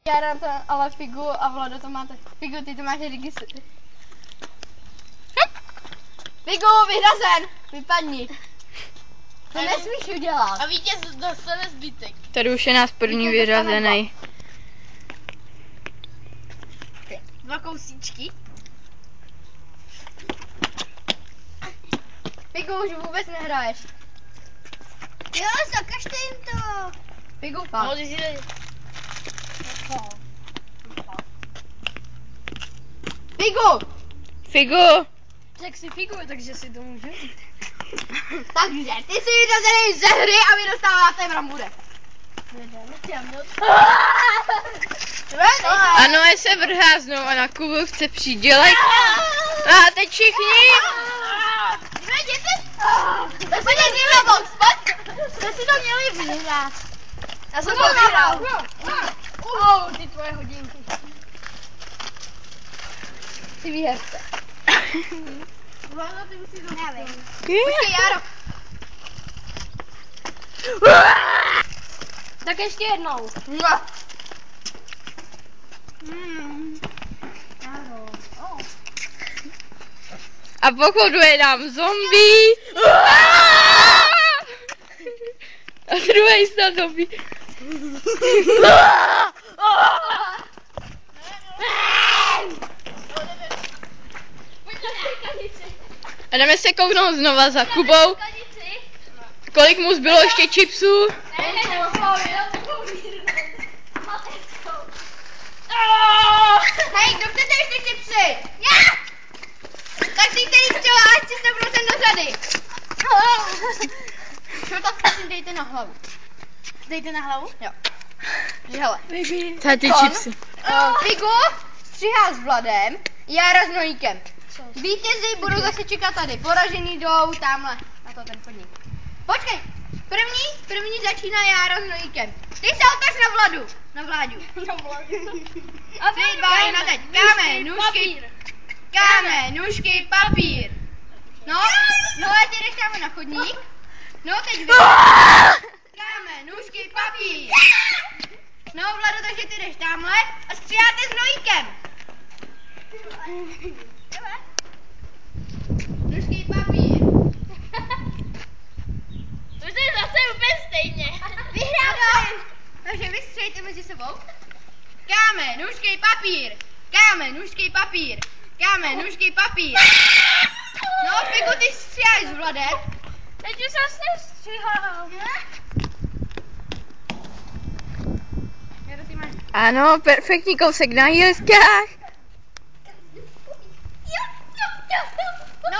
Já dám to, ale Figu a Vlado to máte. Figu, ty to máš registr. Figu, vyhrazen! Vypadni. To nesmíš udělat. A vítěz dostane zbytek. Tady už je nás první vyřazený. 2 kousíčky. Figu, už vůbec nehraješ. Jo, zakažte jim to. Figu, fakt. No, ty si... Figu! Figu! Tak si Figu, takže si to můžu říct. Takže, ty jsi vyřazený ze hry a vy dostáváte brambuře. Ano, je se vrhá znovu a na Kubu chce přídělek. A teď všichni. Pojďte s ním na box, pojď! Jste si to měli vyhrát. Já jsem to vyhrál. Ty tvoje hodinky. Ty výherce. Vláda, ty musíš dostat. Počkej, Jaro. Tak ještě jednou. A pochoduje nám zombie. A druhý snad zombie. A jdeme se kouknout znova za Kubou. Kolik mu zbylo ještě chipsů? Hej, kdo chcete ještě chipsy? Já! Tak ty, který chtěla, ať si 100% do řady. Čo tak prosím dejte na hlavu. Dejte na hlavu? Jo. Hele. Tady ty chipsy. Figu stříhá s Vladem, Jára s Nojíkem. Vítězi budou zase čekat tady. Poražený jdou tamhle na to ten podnik. Počkej, první začíná Jára s Nojíkem. Ty se otaž na Vladu. Na Vláďu. A 3, 2, 1, teď. Kámen, nůžky. Kámen, nůžky, papír. No a ty jdeš tam na chodník. No teď vy. Kámen, nůžky, papír. No Vlado, takže ty jdeš tamhle a stříháte s Nojíkem. Nůžky, papír. To je zase úplně stejně. Vyhrál. Takže vy střejte mezi sebou. Kámen, nůžky, papír. Kámen, nůžky, papír. Kámen, nůžky, papír. No, Figu, ty stříháš s Vladem. Teď už zase stříhám. Ano, perfektní kousek na jízkách. No,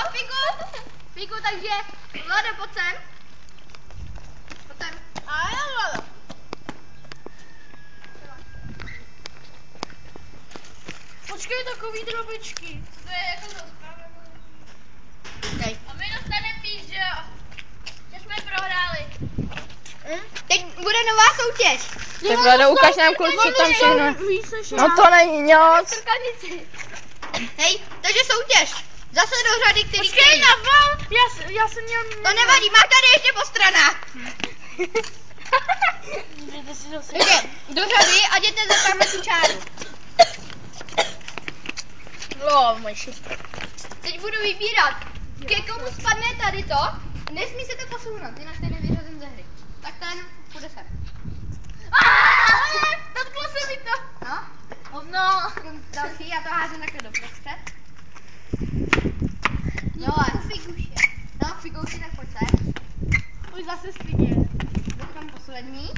Figu, takže Vlado, pojď sem. Pojď sem. A jo, Vlado. Počkej, takový drobičky. To je jako to spravedlné. Dej. A my dostaneme píš, že jo? Že jsme prohráli. Teď bude nová soutěž. Tak Vlado, ukaž nám kluci, co tam všechno. No to není nic. Hej, takže soutěž. Zase do řady, který Počkej, chtějí. na Val. Já jsem měl... To nevadí, máš tady ještě po stranách. Takže do řady a jděte za tamhle tu čáru. Teď budu vybírat, ke komu spadne tady to. Nesmí se to posunout, jinak jste nevyřazen ze hry. Tak ten půjde sem. Dotklo se mi to. No. No. Další, já to házím takhle do prostřed. No a Figuše. No, Figuši, tak pojď sem. Už zase stydě. Dotkám poslední.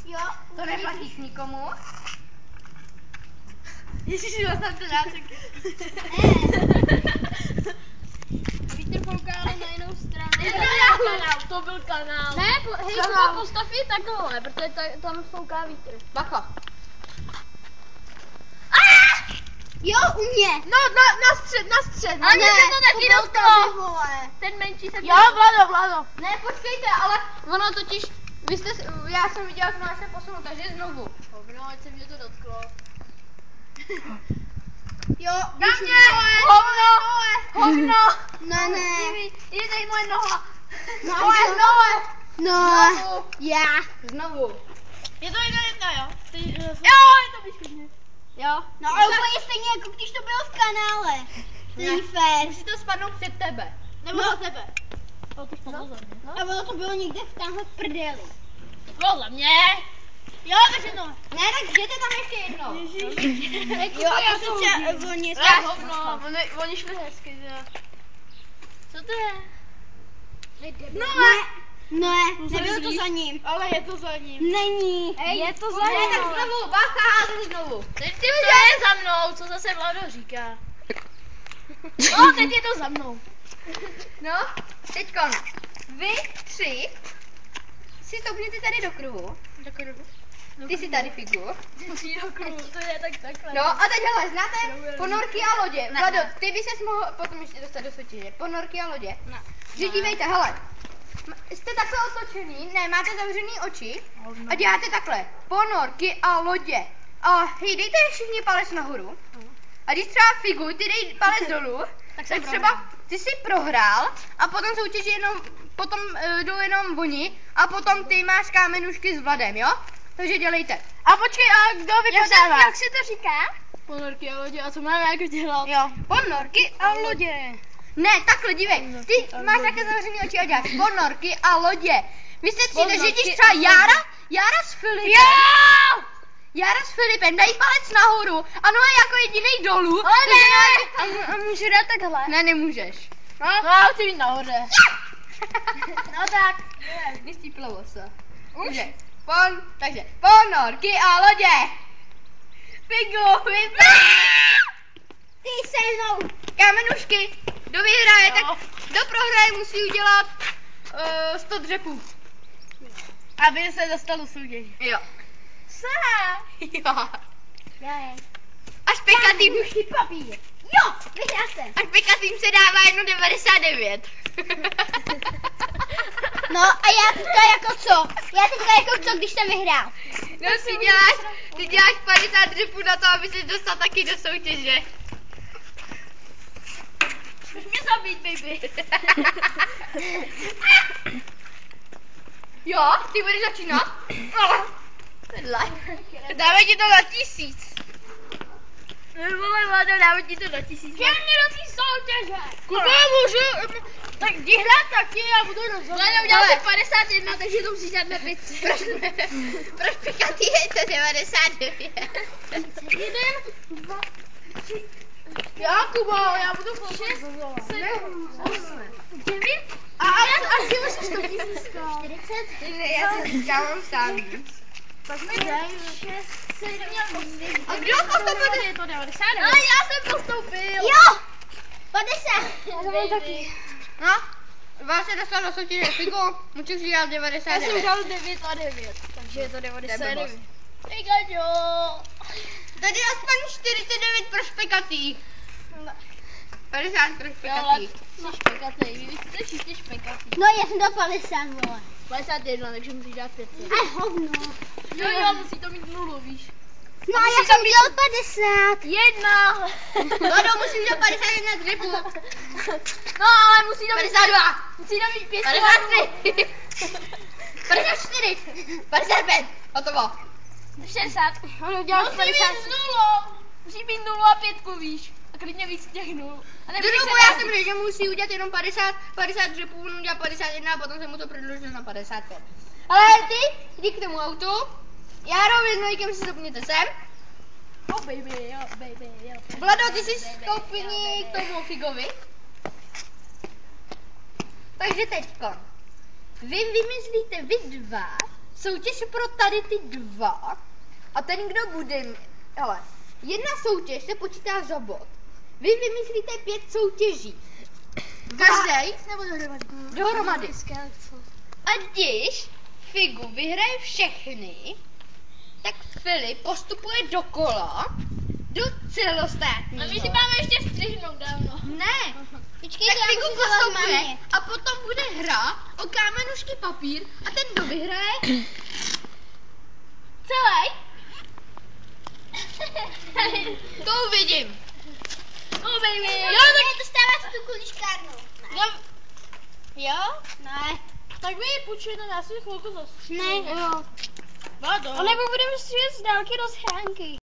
Jo. To neplatíš nikomu. Ježiši, dostal ten náček. Vítr kouká na jinou stranu. To byl kanál. Ne, hej, postav ji takhle, protože tam fouká vítr. Bacha. Jo, u mě. No, na střed. A mě se to taky dotklo. Ten menší se... Jo, Vlado. Ne, počkejte, ale ono totiž, já jsem viděl, jak máš se posunout, takže znovu. No, ať se mě to dotklo. Jo, Na mě! Hovno! Ne. Je tady moje noha. Nohe. No. Já. Znovu. Je to Jo, je to vyškodně. Jo. No ale úplně stejně jako když to bylo v kanále. Není fér. Musí to spadnout před tebe. Nebo za tebe. To už to bylo za mě. A ono to bylo někde v tamhle prdeli. Bylo za mě. Jo, takže to. Ne, tak jděte tam ještě jednou. Jo, a to třeba oni hovno, oni šli hezky, že? Co to je? Nebylo to za ním. Ale je to za ním. Není. Je to za Ne, ním. tak znovu, bacha, házím znovu. Teď to je za mnou, co zase Vlado říká. No, teď je to za mnou. No, teďkon. Vy tři si stoupněte tady do kruhu. Do kruhu. Ty si tady figu. Musí do kruhu, to je takhle. No a teď hele, znáte ponorky a lodě? Vlado, ty by ses mohl potom ještě dostat do soutěže. Ponorky a lodě. Že dívejte, hele. Jste takhle otočený, ne, máte zavřený oči a děláte takhle. Ponorky a lodě. A hej, dejte všichni palec nahoru. A když třeba figu, ty dej palec dolů, tak třeba ty si prohrál a potom soutěž jenom, potom jdou jenom oni a potom ty máš kámenušky s Vladem, jo? Takže dělejte. A počkej, a kdo vypadává? Jak se to říká? Ponorky a lodě, a co máme jako dělat? Jo, ponorky a lodě. Ne, takhle, dívej, ty máš také zavřený oči a děláš ponorky a lodě. Vy se přijde, že ti třeba Jára s Filipem. Jo! Jára s Filipem dají palec nahoru a Noé jako jedinej dolů. Ale ne! A můžu dát takhle? Ne, nemůžeš. No, chci být nahoře. No tak. Vystýplo se. Už? Takže ponorky a lodě. Figu, ty se mnou. Kámenušky, kdo vyhraje, tak kdo prohraje musí udělat 100 dřepů. Aby se dostal do soutěže. Jo. Jo. Až pekatým. papír. Jo, vyhrál jsem. Až pekatým se dává 1,99. No a já teďka jako co? Když jsem vyhrál? No ty děláš 50 dřepů na to, aby se dostal taky do soutěže. Můžeš mě zabít, baby. Jo, ty budeš začínat? Dáme ti to na 1000. Vole, Vlado, dáme ti to na 1000. Chtěl mě do té soutěže. Kuba, můžu? Tak jdi hrát taky, já budu rozhodnout. Vlado, udělal jsem 51, takže to musíš dát na 500. Proč pikatý je to 99? 1, 2, 3. Já, Kuba, já budu 6, 7, 8, 9. A ty musíš to získat. 40. Já mám sám víc. Tak mi dej 6, 7, 8. A kdo postoupil? Je to 99. Ale já jsem postoupil. Jo! 50. Já to mám taky. No, vás se dostal do soutěže Figo, můžeš dělat 99. Já jsem dal 9 a 9, takže je to 99. Pikaťo. Tady aspoň 49 pro špekatý. 50 pro špekatý. Jsi špekatý, vy jste všichni špekatý. No, já jsem dal 50, vole. 51, takže musíš dát 500. A hovno. Jo, musí to mít nulu, víš. No a já jsem dělal 50. 1. No, musím dělat 51 dřepů. No, ale musí to mít 52. Musí to mít 500. 53. 54. 55. Hotovo. 60. Ono dělá 50. Musí být 0. Musí být 0 a 5, víš. A klidně víc těch 0. Druhu, já jsem řekl, že musí udělat jenom 50 dřepů, on udělal 51 a potom jsem mu to prodloužil na 55. Ale ty, jdi k tomu autu. Járo, vy s Nojkem si zapněte sem. Oh baby, jo, baby, jo. Vlado, ty jsi stoupni k tomu Figovi. Takže teďko. Vy vymyslíte vy dva soutěž pro tady ty dva. A ten, kdo bude, hele, jedna soutěž se počítá za bod. Vy vymyslíte 5 soutěží. Každej Nebo dohromady. A když Figu vyhraje všechny, tak Filip postupuje dokola do celostátního. A my si máme ještě střihnout dávno. Ne. Tak Figu postupuje a potom bude hra o kámenušky papír a ten, kdo vyhraje celý. To uvidím. Oh baby. Jo, tak dostáváte tu kuličkárnu. Jo? Ne. Tak vy ji půjčujete na svůj chvilku zase. Ne. Jo. A nebo budeme střílet z dálky do schránky.